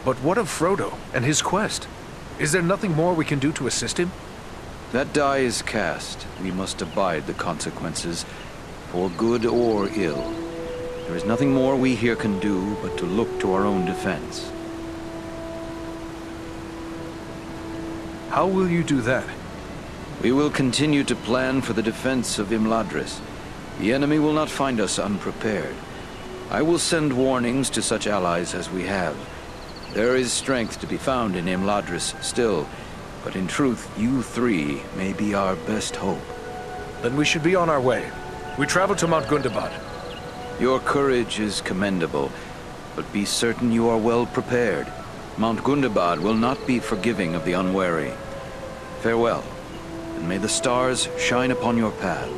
But what of Frodo and his quest? Is there nothing more we can do to assist him? That die is cast. We must abide the consequences, for good or ill. There is nothing more we here can do but to look to our own defense. How will you do that? We will continue to plan for the defense of Imladris. The enemy will not find us unprepared. I will send warnings to such allies as we have. There is strength to be found in Imladris still, but in truth, you three may be our best hope. Then we should be on our way. We travel to Mount Gundabad. Your courage is commendable, but be certain you are well prepared. Mount Gundabad will not be forgiving of the unwary. Farewell, and may the stars shine upon your path.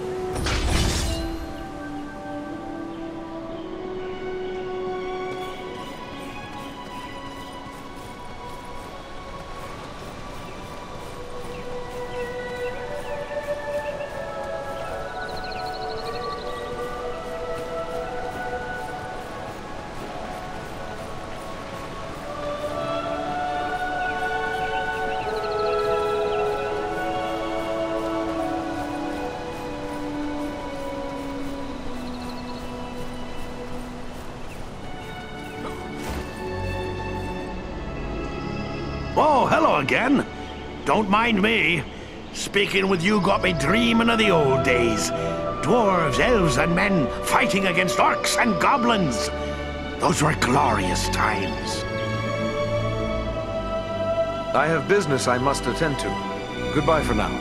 Oh, hello again. Don't mind me. Speaking with you got me dreaming of the old days. Dwarves, elves, and men fighting against orcs and goblins. Those were glorious times. I have business I must attend to. Goodbye for now.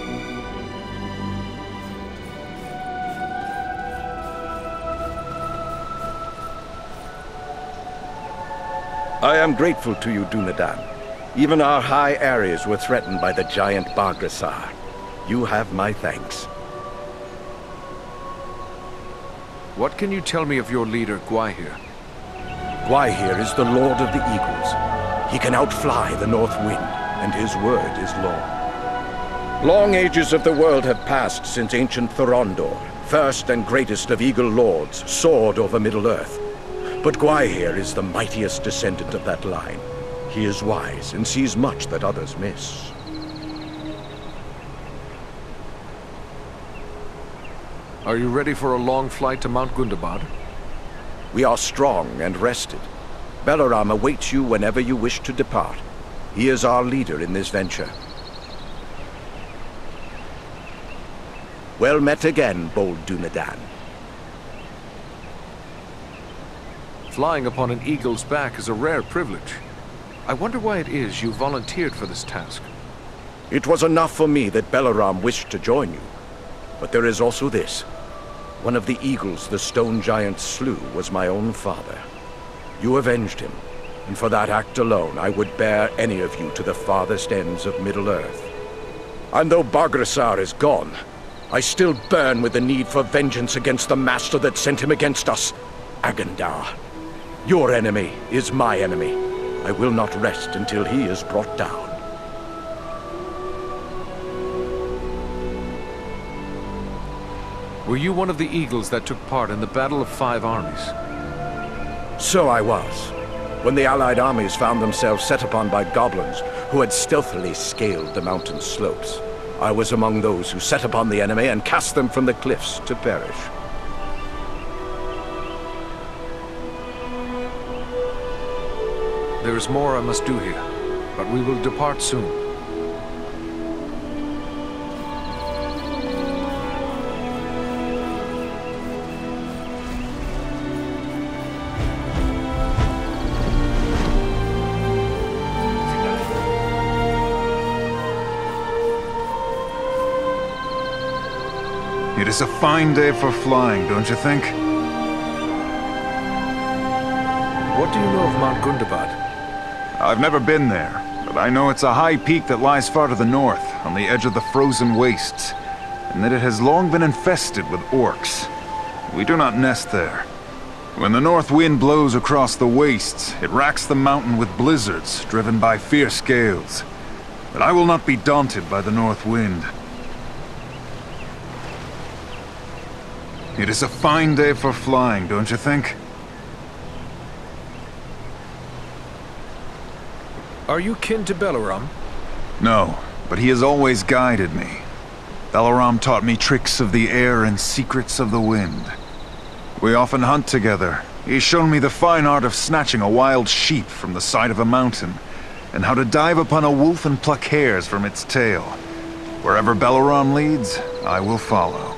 I am grateful to you, Dunedain. Even our high areas were threatened by the giant Bargrassar. You have my thanks. What can you tell me of your leader, Gwaihir? Gwaihir is the Lord of the Eagles. He can outfly the North Wind, and his word is law. Long ages of the world have passed since ancient Thorondor, first and greatest of Eagle Lords, soared over Middle-earth. But Gwaihir is the mightiest descendant of that line. He is wise and sees much that others miss. Are you ready for a long flight to Mount Gundabad? We are strong and rested. Balaram awaits you whenever you wish to depart. He is our leader in this venture. Well met again, bold Dunedain. Flying upon an eagle's back is a rare privilege. I wonder why it is you volunteered for this task. It was enough for me that Balaram wished to join you. But there is also this. One of the eagles the stone giant slew was my own father. You avenged him, and for that act alone I would bear any of you to the farthest ends of Middle-earth. And though Bargrassar is gone, I still burn with the need for vengeance against the master that sent him against us, Agandar. Your enemy is my enemy. I will not rest until he is brought down. Were you one of the eagles that took part in the Battle of Five Armies? So I was, when the Allied armies found themselves set upon by goblins who had stealthily scaled the mountain slopes. I was among those who set upon the enemy and cast them from the cliffs to perish. There is more I must do here, but we will depart soon. It is a fine day for flying, don't you think? What do you know of Mount Gundabad? I've never been there, but I know it's a high peak that lies far to the north, on the edge of the frozen wastes, and that it has long been infested with orcs. We do not nest there. When the north wind blows across the wastes, it racks the mountain with blizzards, driven by fierce gales. But I will not be daunted by the north wind. It is a fine day for flying, don't you think? Are you kin to Balaram? No, but he has always guided me. Balaram taught me tricks of the air and secrets of the wind. We often hunt together. He's shown me the fine art of snatching a wild sheep from the side of a mountain, and how to dive upon a wolf and pluck hairs from its tail. Wherever Balaram leads, I will follow.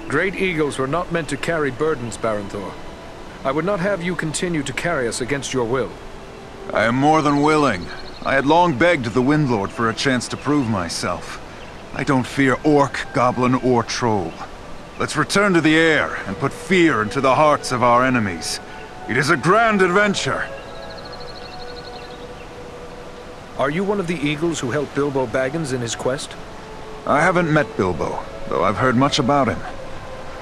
Great eagles were not meant to carry burdens, Baranthor. I would not have you continue to carry us against your will. I am more than willing. I had long begged the Windlord for a chance to prove myself. I don't fear orc, goblin, or troll. Let's return to the air and put fear into the hearts of our enemies. It is a grand adventure. Are you one of the eagles who helped Bilbo Baggins in his quest? I haven't met Bilbo, though I've heard much about him.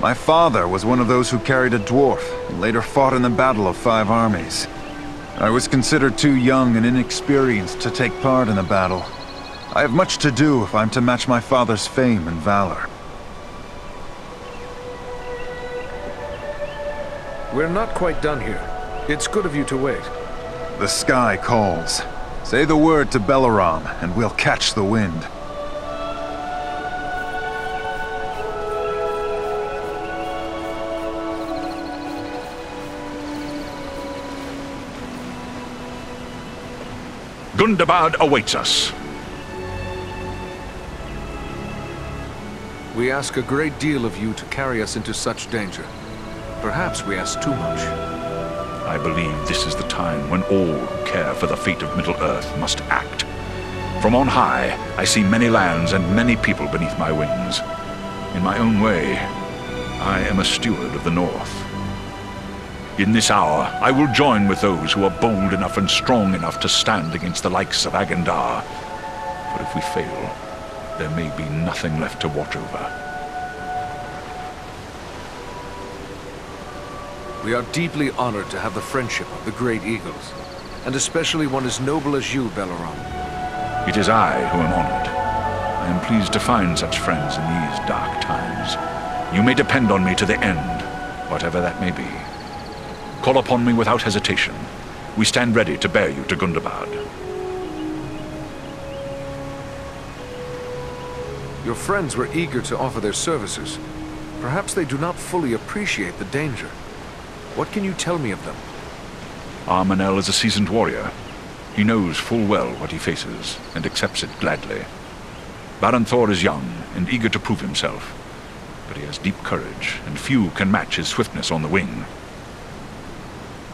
My father was one of those who carried a dwarf, and later fought in the Battle of Five Armies. I was considered too young and inexperienced to take part in the battle. I have much to do if I'm to match my father's fame and valor. We're not quite done here. It's good of you to wait. The sky calls. Say the word to Balaram, and we'll catch the wind. Gundabad awaits us. We ask a great deal of you to carry us into such danger. Perhaps we ask too much. I believe this is the time when all who care for the fate of Middle-earth must act. From on high, I see many lands and many people beneath my wings. In my own way, I am a steward of the North. In this hour, I will join with those who are bold enough and strong enough to stand against the likes of Agendar. But if we fail, there may be nothing left to watch over. We are deeply honored to have the friendship of the Great Eagles, and especially one as noble as you, Balaram. It is I who am honored. I am pleased to find such friends in these dark times. You may depend on me to the end, whatever that may be. Call upon me without hesitation. We stand ready to bear you to Gundabad. Your friends were eager to offer their services. Perhaps they do not fully appreciate the danger. What can you tell me of them? Armanel is a seasoned warrior. He knows full well what he faces, and accepts it gladly. Baranthor is young, and eager to prove himself. But he has deep courage, and few can match his swiftness on the wing.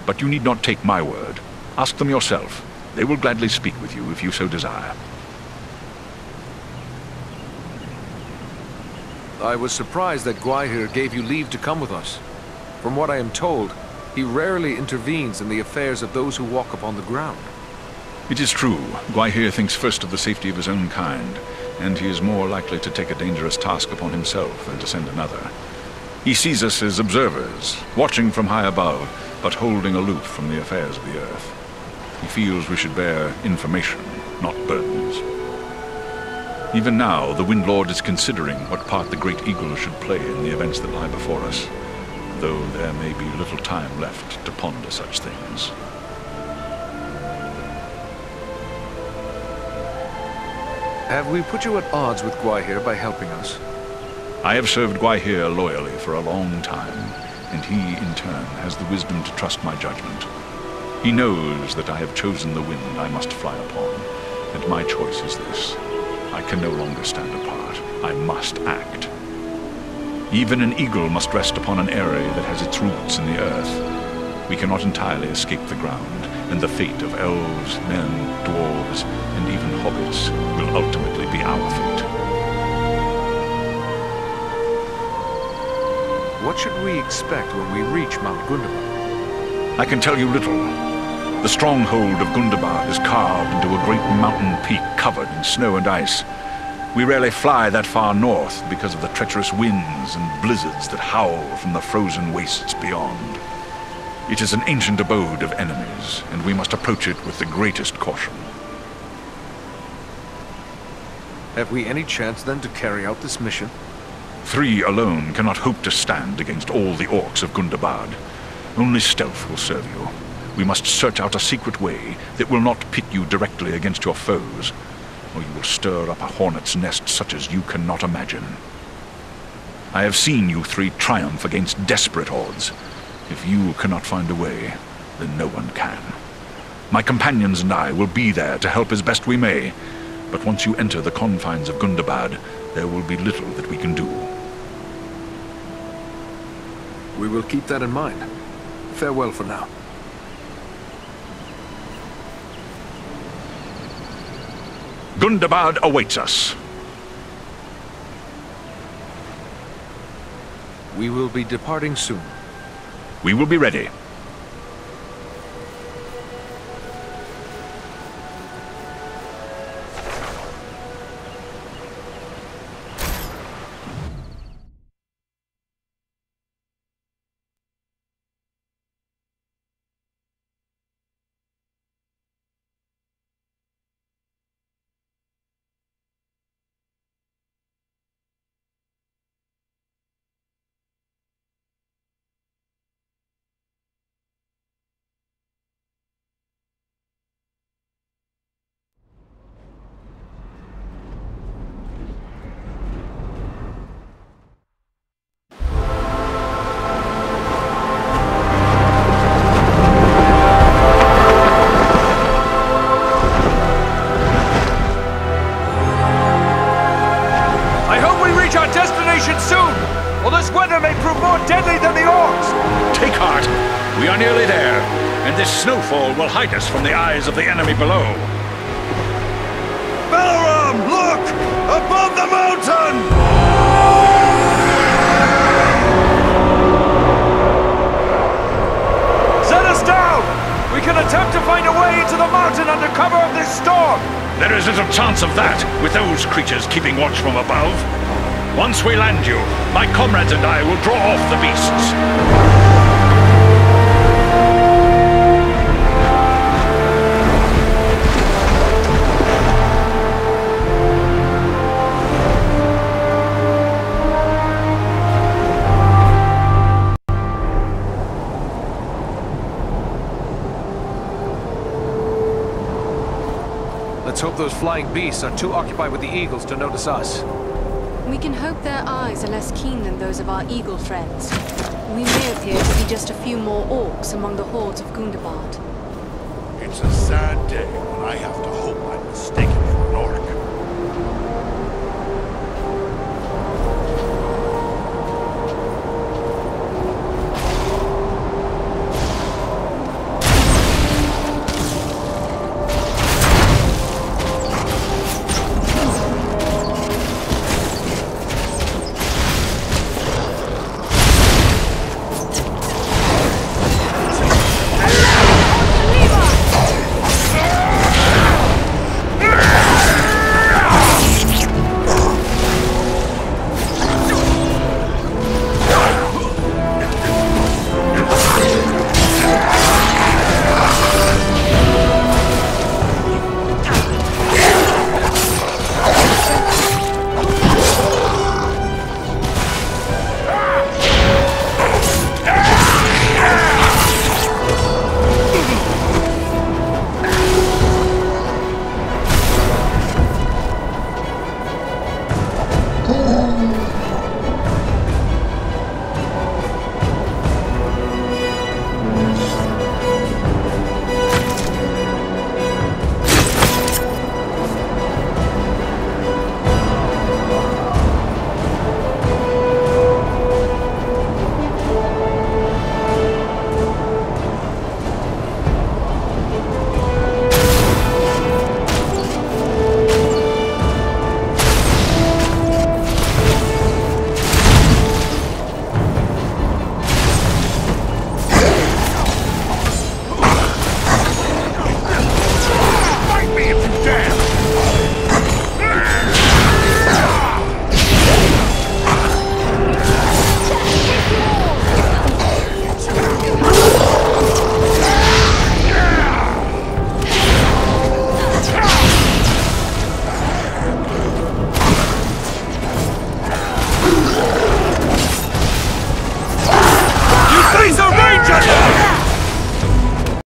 But you need not take my word. Ask them yourself. They will gladly speak with you if you so desire. I was surprised that Gwaihir gave you leave to come with us. From what I am told, he rarely intervenes in the affairs of those who walk upon the ground. It is true. Gwaihir thinks first of the safety of his own kind, and he is more likely to take a dangerous task upon himself than to send another. He sees us as observers, watching from high above, but holding aloof from the affairs of the earth. He feels we should bear information, not burdens. Even now, the Windlord is considering what part the Great Eagle should play in the events that lie before us, though there may be little time left to ponder such things. Have we put you at odds with Gwaihir by helping us? I have served Gwaihir loyally for a long time, and he, in turn, has the wisdom to trust my judgment. He knows that I have chosen the wind I must fly upon, and my choice is this. I can no longer stand apart. I must act. Even an eagle must rest upon an area that has its roots in the earth. We cannot entirely escape the ground, and the fate of elves, men, dwarves, and even hobbits will ultimately be our fate. What should we expect when we reach Mount Gundabad? I can tell you little. The stronghold of Gundabad is carved into a great mountain peak covered in snow and ice. We rarely fly that far north because of the treacherous winds and blizzards that howl from the frozen wastes beyond. It is an ancient abode of enemies, and we must approach it with the greatest caution. Have we any chance then to carry out this mission? 3 alone cannot hope to stand against all the orcs of Gundabad. Only stealth will serve you. We must search out a secret way that will not pit you directly against your foes, or you will stir up a hornet's nest such as you cannot imagine. I have seen you 3 triumph against desperate odds. If you cannot find a way, then no one can. My companions and I will be there to help as best we may, but once you enter the confines of Gundabad, there will be little that we can do. We will keep that in mind. Farewell for now. Gundabad awaits us. We will be departing soon. We will be ready. Soon, or this weather may prove more deadly than the orcs! Take heart. We are nearly there, and this snowfall will hide us from the eyes of the enemy below. Balaram, look! Above the mountain! Set us down! We can attempt to find a way into the mountain under cover of this storm! There is little chance of that, with those creatures keeping watch from above. Once we land you, my comrades and I will draw off the beasts. Let's hope those flying beasts are too occupied with the eagles to notice us. We can hope their eyes are less keen than those of our eagle friends. We may appear to be just a few more orcs among the hordes of Gundabad. It's a sad day when I have to hope I'm mistaken for an orc.